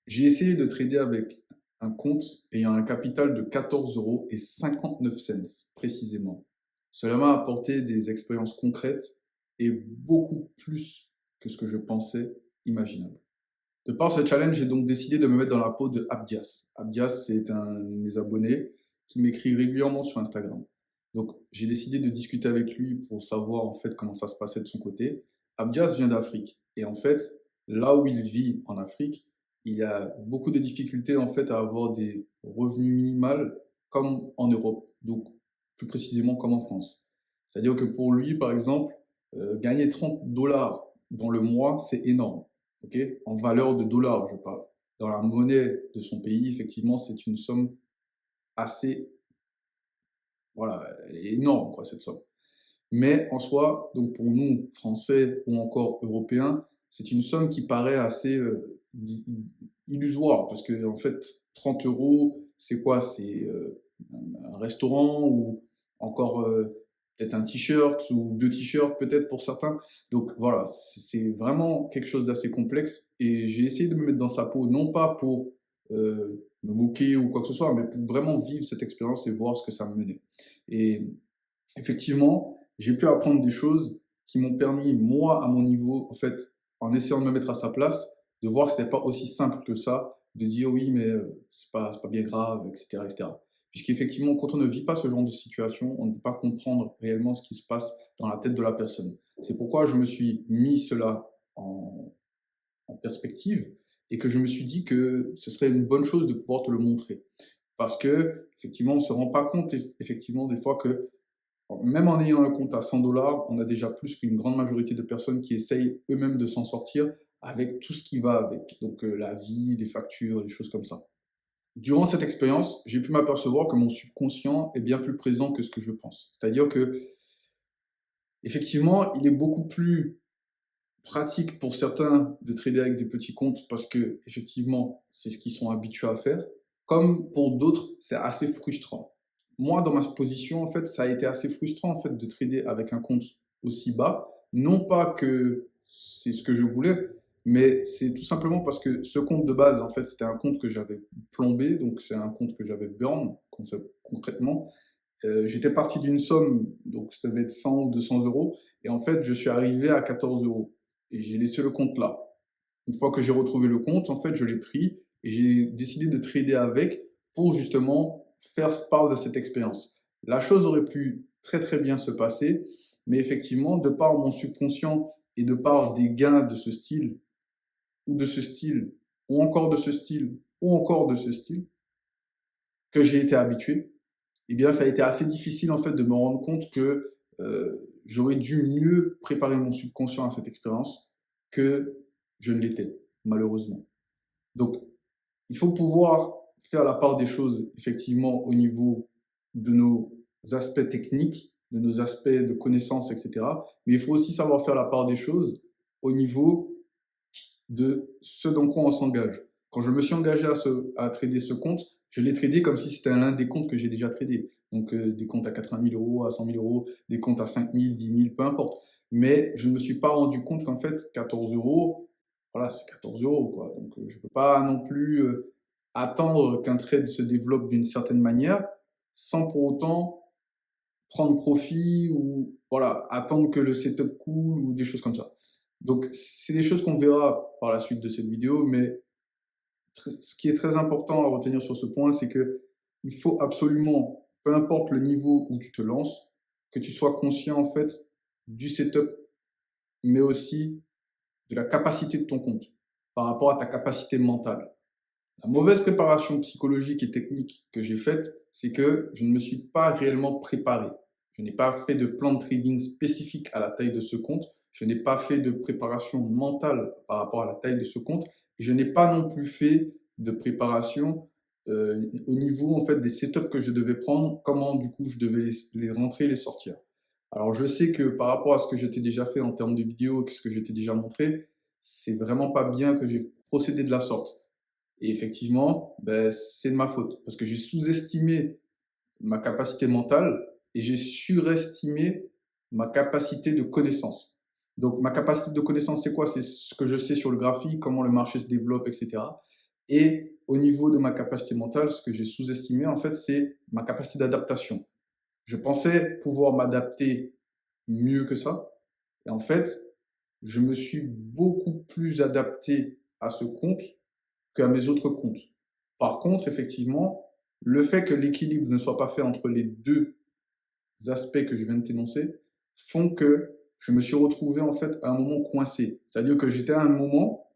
J'ai essayé de trader avec un compte ayant un capital de 14 € et 59 cents précisément. Cela m'a apporté des expériences concrètes et beaucoup plus que ce que je pensais imaginable. De par ce challenge, j'ai donc décidé de me mettre dans la peau de Abdias. Abdias, c'est un de mes abonnés qui m'écrit régulièrement sur Instagram. Donc, j'ai décidé de discuter avec lui pour savoir en fait comment ça se passait de son côté. Abdias vient d'Afrique et en fait, là où il vit en Afrique, il y a beaucoup de difficultés en fait à avoir des revenus minimaux comme en Europe, donc plus précisément comme en France. C'est-à-dire que pour lui, par exemple, gagner 30 $ dans le mois, c'est énorme. Ok, en valeur de dollars, je parle. Dans la monnaie de son pays, effectivement, c'est une somme assez, voilà, elle est énorme, quoi, cette somme. Mais en soi, donc pour nous, Français ou encore Européens, c'est une somme qui paraît assez illusoire, parce que en fait, 30 €, c'est quoi? C'est un restaurant ou encore peut-être un t-shirt ou deux t-shirts peut-être pour certains. Donc voilà, c'est vraiment quelque chose d'assez complexe et j'ai essayé de me mettre dans sa peau, non pas pour me moquer ou quoi que ce soit, mais pour vraiment vivre cette expérience et voir ce que ça me menait. Et effectivement, j'ai pu apprendre des choses qui m'ont permis, moi, à mon niveau, en fait, en essayant de me mettre à sa place, de voir que ce n'était pas aussi simple que ça, de dire oui, mais c'est pas bien grave, etc., etc. Puisqu'effectivement, quand on ne vit pas ce genre de situation, on ne peut pas comprendre réellement ce qui se passe dans la tête de la personne. C'est pourquoi je me suis mis cela en perspective et que je me suis dit que ce serait une bonne chose de pouvoir te le montrer. Parce que, effectivement, on ne se rend pas compte, effectivement, des fois que même en ayant un compte à 100 $, on a déjà plus qu'une grande majorité de personnes qui essayent eux-mêmes de s'en sortir avec tout ce qui va avec. Donc la vie, les factures, les choses comme ça. Durant cette expérience, j'ai pu m'apercevoir que mon subconscient est bien plus présent que ce que je pense. C'est-à-dire que, effectivement, il est beaucoup plus pratique pour certains de trader avec des petits comptes parce que, effectivement, c'est ce qu'ils sont habitués à faire. Comme pour d'autres, c'est assez frustrant. Moi, dans ma position, en fait, ça a été assez frustrant, en fait, de trader avec un compte aussi bas. Non pas que c'est ce que je voulais, mais c'est tout simplement parce que ce compte de base, en fait, c'était un compte que j'avais plombé, donc c'est un compte que j'avais burn, concrètement. J'étais parti d'une somme, donc ça devait être 100 ou 200 €, et en fait, je suis arrivé à 14 € et j'ai laissé le compte là. Une fois que j'ai retrouvé le compte, en fait, je l'ai pris et j'ai décidé de trader avec pour justement faire part de cette expérience. La chose aurait pu très très bien se passer, mais effectivement, de par mon subconscient et de par des gains de ce style, ou de ce style, ou encore de ce style, ou encore de ce style, que j'ai été habitué, eh bien, ça a été assez difficile en fait de me rendre compte que j'aurais dû mieux préparer mon subconscient à cette expérience que je ne l'étais, malheureusement. Donc, il faut pouvoir faire la part des choses, effectivement, au niveau de nos aspects techniques, de nos aspects de connaissances, etc. Mais il faut aussi savoir faire la part des choses au niveau de ce dans quoi on s'engage. Quand je me suis engagé à trader ce compte, je l'ai tradé comme si c'était l'un des comptes que j'ai déjà tradé. Donc des comptes à 80 000 euros, à 100 000 euros, des comptes à 5 000, 10 000, peu importe. Mais je ne me suis pas rendu compte qu'en fait, 14 €, voilà, c'est 14 € quoi. Donc je ne peux pas non plus attendre qu'un trade se développe d'une certaine manière sans pour autant prendre profit ou voilà, attendre que le setup cool ou des choses comme ça. Donc, c'est des choses qu'on verra par la suite de cette vidéo, mais ce qui est très important à retenir sur ce point, c'est que il faut absolument, peu importe le niveau où tu te lances, que tu sois conscient en fait du setup, mais aussi de la capacité de ton compte par rapport à ta capacité mentale. La mauvaise préparation psychologique et technique que j'ai faite, c'est que je ne me suis pas réellement préparé. Je n'ai pas fait de plan de trading spécifique à la taille de ce compte. Je n'ai pas fait de préparation mentale par rapport à la taille de ce compte. Et je n'ai pas non plus fait de préparation au niveau en fait des setups que je devais prendre, comment du coup je devais les rentrer et les sortir. Alors je sais que par rapport à ce que j'étais déjà fait en termes de vidéos, ce que j'étais déjà montré, c'est vraiment pas bien que j'ai procédé de la sorte. Et effectivement, ben, c'est de ma faute parce que j'ai sous-estimé ma capacité mentale et j'ai surestimé ma capacité de connaissance. Donc, ma capacité de connaissance, c'est quoi? C'est ce que je sais sur le graphique, comment le marché se développe, etc. Et au niveau de ma capacité mentale, ce que j'ai sous-estimé, en fait, c'est ma capacité d'adaptation. Je pensais pouvoir m'adapter mieux que ça. Et en fait, je me suis beaucoup plus adapté à ce compte qu'à mes autres comptes. Par contre, effectivement, le fait que l'équilibre ne soit pas fait entre les deux aspects que je viens de t'énoncer font que je me suis retrouvé en fait à un moment coincé. C'est-à-dire que j'étais à un moment,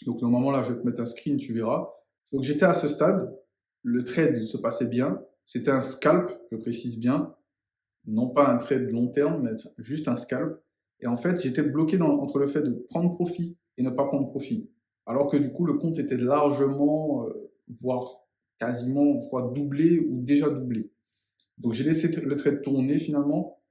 donc normalement là je vais te mettre un screen, tu verras. Donc j'étais à ce stade, le trade se passait bien, c'était un scalp, je précise bien, non pas un trade long terme, mais juste un scalp. Et en fait, j'étais bloqué entre le fait de prendre profit et ne pas prendre profit. Alors que du coup, le compte était largement, voire quasiment, je crois, doublé ou déjà doublé. Donc j'ai laissé le trade tourner finalement.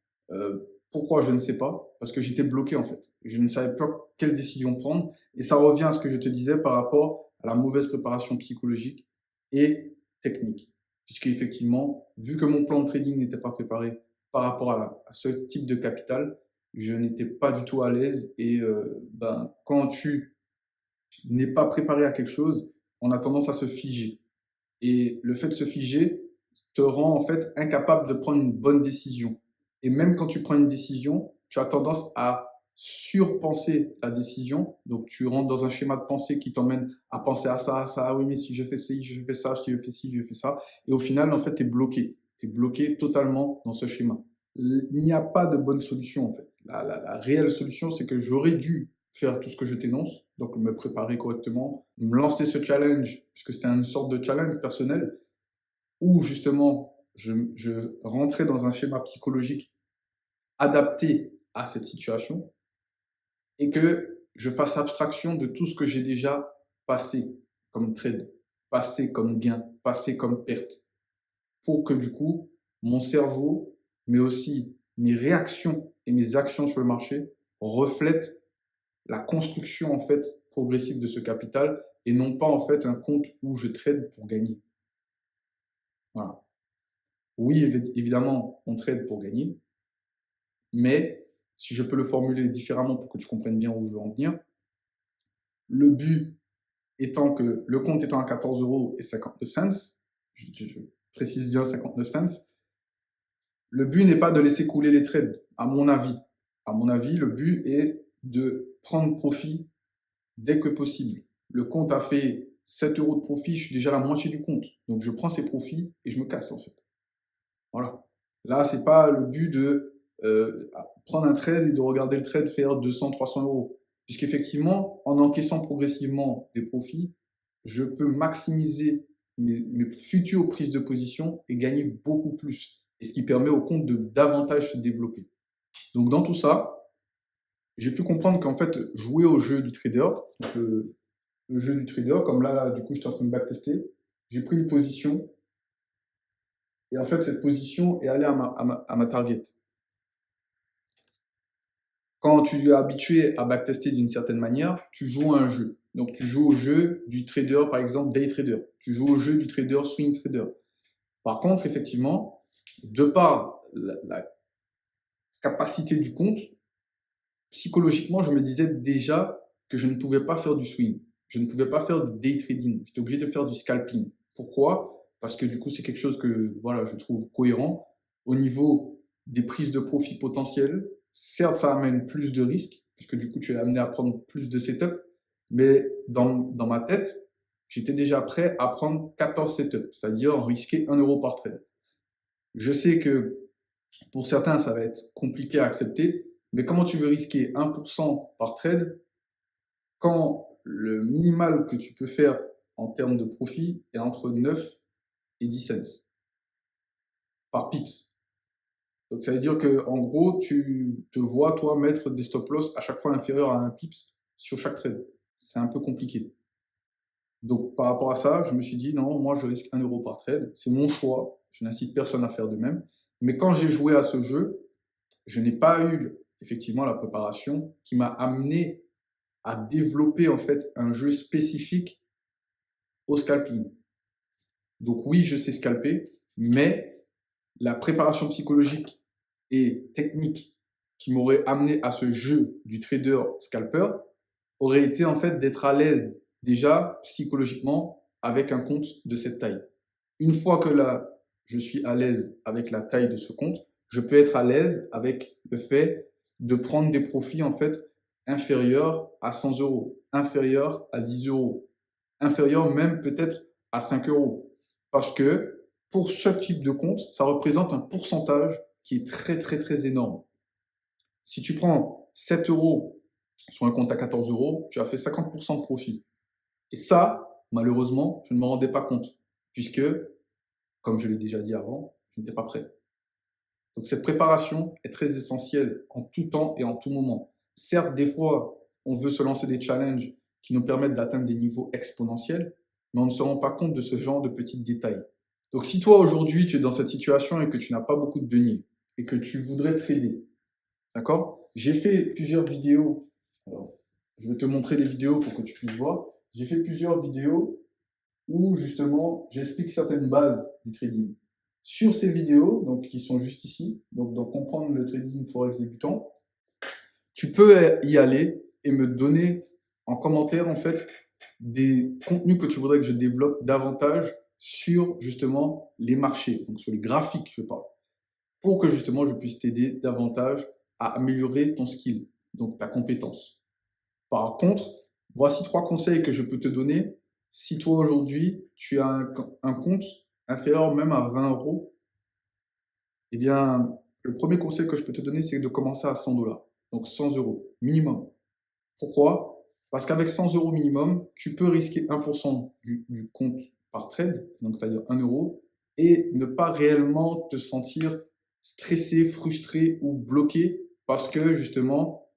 Pourquoi je ne sais pas, parce que j'étais bloqué en fait. Je ne savais pas quelle décision prendre. Et ça revient à ce que je te disais par rapport à la mauvaise préparation psychologique et technique. Puisque effectivement, vu que mon plan de trading n'était pas préparé par rapport à ce type de capital, je n'étais pas du tout à l'aise. Et quand tu n'es pas préparé à quelque chose, on a tendance à se figer. Et le fait de se figer te rend en fait incapable de prendre une bonne décision. Et même quand tu prends une décision, tu as tendance à surpenser la décision. Donc tu rentres dans un schéma de pensée qui t'emmène à penser à ça, à ça. Ah oui, mais si je fais ci, je fais ça, si je fais ci, je fais ça. Et au final, en fait, tu es bloqué. Tu es bloqué totalement dans ce schéma. Il n'y a pas de bonne solution en fait. La réelle solution, c'est que j'aurais dû faire tout ce que je t'énonce, donc me préparer correctement, me lancer ce challenge, puisque c'était une sorte de challenge personnel, où justement je rentrais dans un schéma psychologique adapté à cette situation et que je fasse abstraction de tout ce que j'ai déjà passé comme trade, passé comme gain, passé comme perte, pour que du coup, mon cerveau, mais aussi mes réactions et mes actions sur le marché reflètent la construction en fait progressive de ce capital et non pas en fait un compte où je trade pour gagner. Voilà. Oui, évidemment, on trade pour gagner, mais si je peux le formuler différemment pour que tu comprennes bien où je veux en venir, le but étant que le compte étant à 14 euros et 59 cents, je précise bien 59 cents, le but n'est pas de laisser couler les trades, à mon avis. À mon avis, le but est de prendre profit dès que possible. Le compte a fait 7 euros de profit, je suis déjà à la moitié du compte. Donc je prends ces profits et je me casse en fait. Voilà. Là, c'est pas le but de prendre un trade et de regarder le trade faire 200, 300 euros. Puisqu'effectivement, en encaissant progressivement des profits, je peux maximiser mes futures prises de position et gagner beaucoup plus. Et ce qui permet au compte de davantage se développer. Donc dans tout ça, j'ai pu comprendre qu'en fait, jouer au jeu du trader, le jeu du trader, comme là, du coup, je suis en train de backtester, j'ai pris une position et en fait, cette position est allée à ma target. Quand tu es habitué à backtester d'une certaine manière, tu joues à un jeu. Donc, tu joues au jeu du trader, par exemple, day trader. Tu joues au jeu du trader, swing trader. Par contre, effectivement, de par la capacité du compte, psychologiquement, je me disais déjà que je ne pouvais pas faire du swing. Je ne pouvais pas faire du day trading. J'étais obligé de faire du scalping. Pourquoi? Parce que du coup, c'est quelque chose que voilà, je trouve cohérent. Au niveau des prises de profit potentielles, certes, ça amène plus de risques, puisque du coup, tu es amené à prendre plus de setup. Mais dans ma tête, j'étais déjà prêt à prendre 14 setups, c'est-à-dire risquer 1 euro par trade. Je sais que pour certains, ça va être compliqué à accepter, mais comment tu veux risquer 1% par trade quand le minimal que tu peux faire en termes de profit est entre 9 et 10 cents par pips. Donc ça veut dire que en gros, tu te vois, toi, mettre des stop loss à chaque fois inférieurs à 1 pips sur chaque trade. C'est un peu compliqué. Donc par rapport à ça, je me suis dit non, moi je risque 1 euro par trade. C'est mon choix. Je n'incite personne à faire de même. Mais quand j'ai joué à ce jeu, je n'ai pas eu effectivement la préparation qui m'a amené à développer en fait un jeu spécifique au scalping. Donc oui, je sais scalper, mais la préparation psychologique et technique qui m'aurait amené à ce jeu du trader scalper aurait été en fait d'être à l'aise déjà psychologiquement avec un compte de cette taille. Une fois que là, je suis à l'aise avec la taille de ce compte, je peux être à l'aise avec le fait de prendre des profits en fait inférieurs à 100 €, inférieurs à 10 €, inférieurs même peut-être à 5 €. Parce que pour ce type de compte, ça représente un pourcentage qui est très très très énorme. Si tu prends 7 € sur un compte à 14 €, tu as fait 50% de profit. Et ça, malheureusement, je ne me rendais pas compte, puisque, comme je l'ai déjà dit avant, je n'étais pas prêt. Donc cette préparation est très essentielle en tout temps et en tout moment. Certes, des fois, on veut se lancer des challenges qui nous permettent d'atteindre des niveaux exponentiels, mais on ne se rend pas compte de ce genre de petits détails. Donc si toi, aujourd'hui, tu es dans cette situation et que tu n'as pas beaucoup de deniers et que tu voudrais trader, d'accord? J'ai fait plusieurs vidéos. Alors, je vais te montrer les vidéos pour que tu puisses voir. J'ai fait plusieurs vidéos où justement j'explique certaines bases du trading. Sur ces vidéos, donc qui sont juste ici, donc dans comprendre le trading forex débutant, tu peux y aller et me donner en commentaire en fait des contenus que tu voudrais que je développe davantage sur justement les marchés, donc sur les graphiques je parle, pour que justement je puisse t'aider davantage à améliorer ton skill, donc ta compétence. Par contre, voici 3 conseils que je peux te donner si toi aujourd'hui tu as un compte inférieur même à 20 €. Eh bien, le premier conseil que je peux te donner, c'est de commencer à 100 $, donc 100 € minimum. Pourquoi? Parce qu'avec 100 € minimum, tu peux risquer 1% du compte par trade, donc c'est-à-dire 1 €, et ne pas réellement te sentir stressé, frustré ou bloqué parce que justement,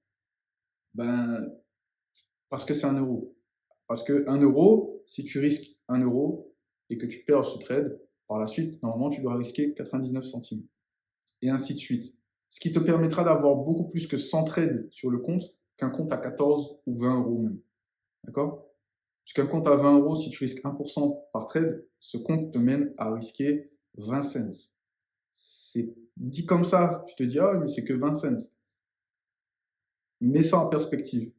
ben, parce que c'est 1 euro. Parce que 1 euro, si tu risques 1 euro et que tu perds ce trade, par la suite, normalement, tu dois risquer 99 centimes. Et ainsi de suite. Ce qui te permettra d'avoir beaucoup plus que 100 trades sur le compte qu'un compte à 14 ou 20 € même. D'accord? Puisqu'un compte à 20 €, si tu risques 1% par trade, ce compte te mène à risquer 20 cents. C'est dit comme ça, tu te dis, ah, mais c'est que 20 cents. Mets ça en perspective.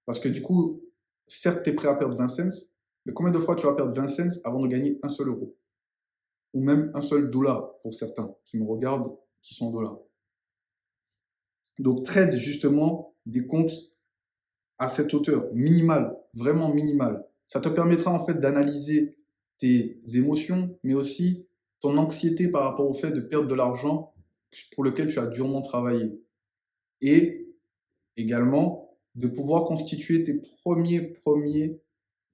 Parce que du coup, certes, tu es prêt à perdre 20 cents, mais combien de fois tu vas perdre 20 cents avant de gagner un seul euro? Ou même un seul dollar pour certains qui me regardent, qui sont en dollars. Donc, trade justement des comptes à cette hauteur, minimale, vraiment minimale. Ça te permettra en fait d'analyser tes émotions, mais aussi ton anxiété par rapport au fait de perdre de l'argent pour lequel tu as durement travaillé. Et également de pouvoir constituer tes premiers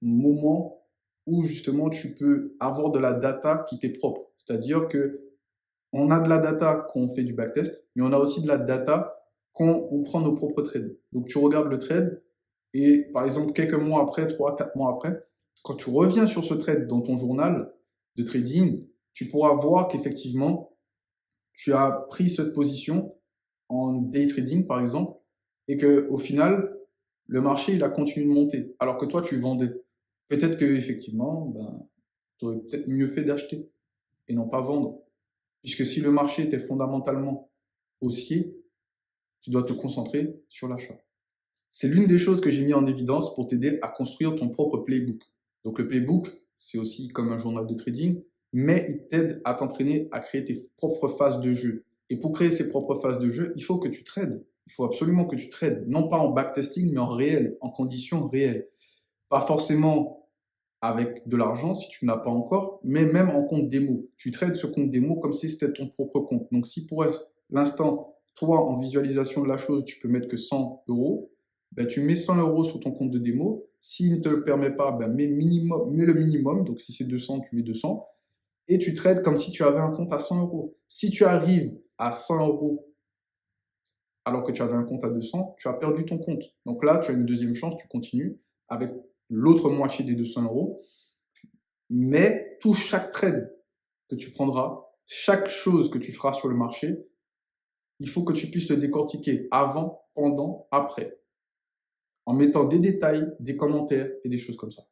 moments où justement tu peux avoir de la data qui t'est propre. C'est-à-dire que on a de la data quand on fait du backtest, mais on a aussi de la data quand on prend nos propres trades. Donc tu regardes le trade et par exemple quelques mois après, 3, 4 mois après, quand tu reviens sur ce trade dans ton journal de trading, tu pourras voir qu'effectivement tu as pris cette position en day trading par exemple et que au final le marché il a continué de monter alors que toi tu vendais. Peut-être que effectivement, ben, tu aurais peut-être mieux fait d'acheter et non pas vendre. Puisque si le marché était fondamentalement haussier, tu dois te concentrer sur l'achat. C'est l'une des choses que j'ai mis en évidence pour t'aider à construire ton propre playbook. Donc le playbook, c'est aussi comme un journal de trading, mais il t'aide à t'entraîner à créer tes propres phases de jeu. Et pour créer ces propres phases de jeu, il faut que tu trades. Il faut absolument que tu trades, non pas en backtesting, mais en réel, en conditions réelles. Pas forcément avec de l'argent si tu n'as pas encore, mais même en compte démo. Tu trades ce compte démo comme si c'était ton propre compte. Donc si pour l'instant, toi, en visualisation de la chose, tu peux mettre que 100 €, ben, tu mets 100 € sur ton compte de démo. S'il ne te le permet pas, ben, mets le minimum. Donc si c'est 200, tu mets 200. Et tu trades comme si tu avais un compte à 100 €. Si tu arrives à 100 € alors que tu avais un compte à 200, tu as perdu ton compte. Donc là, tu as une deuxième chance, tu continues avec l'autre moitié des 200 €. Mais chaque trade que tu prendras, chaque chose que tu feras sur le marché, il faut que tu puisses le décortiquer avant, pendant, après, en mettant des détails, des commentaires et des choses comme ça.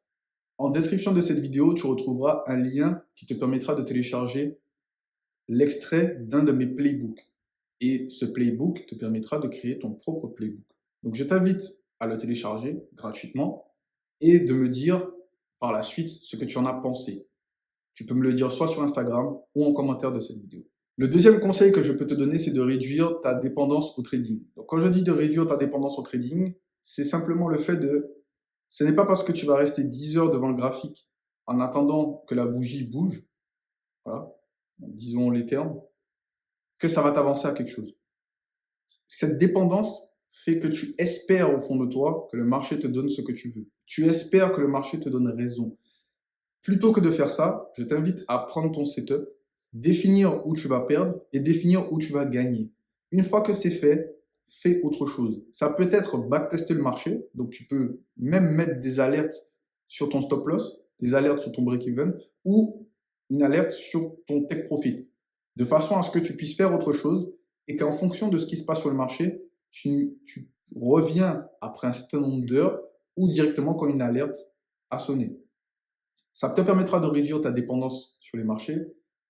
En description de cette vidéo, tu retrouveras un lien qui te permettra de télécharger l'extrait d'un de mes playbooks. Et ce playbook te permettra de créer ton propre playbook. Donc je t'invite à le télécharger gratuitement et de me dire par la suite ce que tu en as pensé. Tu peux me le dire soit sur Instagram ou en commentaire de cette vidéo. Le deuxième conseil que je peux te donner, c'est de réduire ta dépendance au trading. Donc, quand je dis de réduire ta dépendance au trading, c'est simplement le fait de... Ce n'est pas parce que tu vas rester 10 heures devant le graphique en attendant que la bougie bouge, voilà, disons les termes, que ça va t'avancer à quelque chose. Cette dépendance fait que tu espères au fond de toi que le marché te donne ce que tu veux. Tu espères que le marché te donne raison. Plutôt que de faire ça, je t'invite à prendre ton setup, définir où tu vas perdre et définir où tu vas gagner. Une fois que c'est fait, fais autre chose. Ça peut être backtester le marché, donc tu peux même mettre des alertes sur ton stop loss, des alertes sur ton break-even ou une alerte sur ton take profit, de façon à ce que tu puisses faire autre chose et qu'en fonction de ce qui se passe sur le marché, tu reviens après un certain nombre d'heures ou directement quand une alerte a sonné. Ça te permettra de réduire ta dépendance sur les marchés,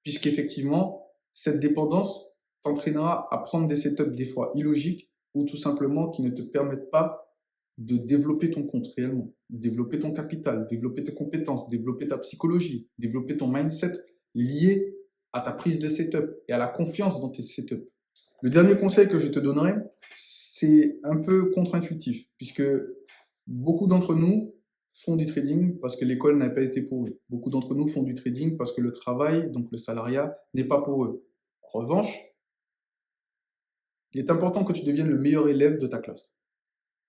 puisqu'effectivement, cette dépendance t'entraînera à prendre des setups des fois illogiques ou tout simplement qui ne te permettent pas de développer ton compte réellement, développer ton capital, développer tes compétences, développer ta psychologie, développer ton mindset lié à ta prise de setup et à la confiance dans tes setups. Le dernier conseil que je te donnerai, c'est un peu contre-intuitif, puisque beaucoup d'entre nous font du trading parce que l'école n'a pas été pour eux. Beaucoup d'entre nous font du trading parce que le travail, donc le salariat, n'est pas pour eux. En revanche, il est important que tu deviennes le meilleur élève de ta classe.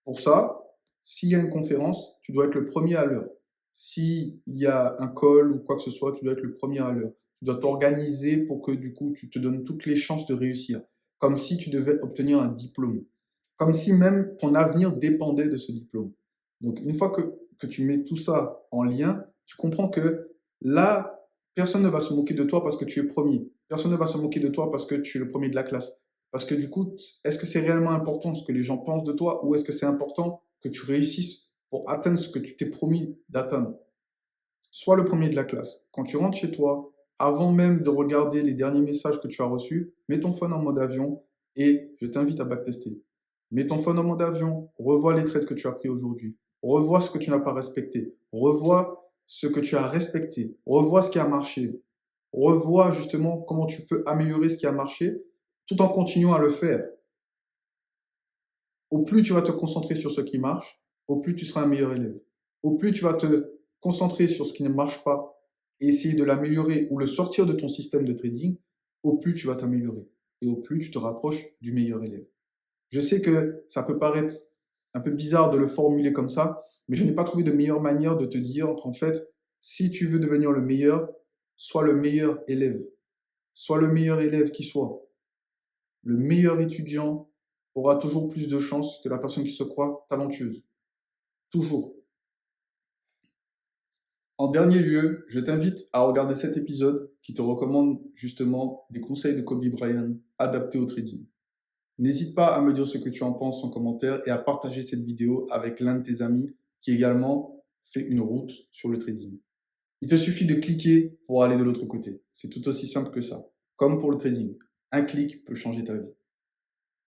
Pour ça, s'il y a une conférence, tu dois être le premier à l'heure. S'il y a un call ou quoi que ce soit, tu dois être le premier à l'heure. Tu dois t'organiser pour que du coup, tu te donnes toutes les chances de réussir. Comme si tu devais obtenir un diplôme. Comme si même ton avenir dépendait de ce diplôme. Donc, une fois que tu mets tout ça en lien, tu comprends que là, personne ne va se moquer de toi parce que tu es premier. Personne ne va se moquer de toi parce que tu es le premier de la classe. Parce que du coup, est-ce que c'est réellement important ce que les gens pensent de toi ou est-ce que c'est important que tu réussisses pour atteindre ce que tu t'es promis d'atteindre? Sois le premier de la classe. Quand tu rentres chez toi, avant même de regarder les derniers messages que tu as reçus, mets ton phone en mode avion et je t'invite à backtester. Mets ton phone en mode avion, revois les trades que tu as pris aujourd'hui, revois ce que tu n'as pas respecté, revois ce que tu as respecté, revois ce qui a marché, revois justement comment tu peux améliorer ce qui a marché tout en continuant à le faire. Au plus tu vas te concentrer sur ce qui marche, au plus tu seras un meilleur élève. Au plus tu vas te concentrer sur ce qui ne marche pas et essayer de l'améliorer ou le sortir de ton système de trading, au plus tu vas t'améliorer et au plus tu te rapproches du meilleur élève. Je sais que ça peut paraître un peu bizarre de le formuler comme ça, mais je n'ai pas trouvé de meilleure manière de te dire qu'en fait, si tu veux devenir le meilleur, sois le meilleur élève. Sois le meilleur élève qui soit. Le meilleur étudiant aura toujours plus de chances que la personne qui se croit talentueuse. Toujours. En dernier lieu, je t'invite à regarder cet épisode qui te recommande justement des conseils de Kobe Bryant adaptés au trading. N'hésite pas à me dire ce que tu en penses en commentaire et à partager cette vidéo avec l'un de tes amis qui également fait une route sur le trading. Il te suffit de cliquer pour aller de l'autre côté. C'est tout aussi simple que ça. Comme pour le trading, un clic peut changer ta vie.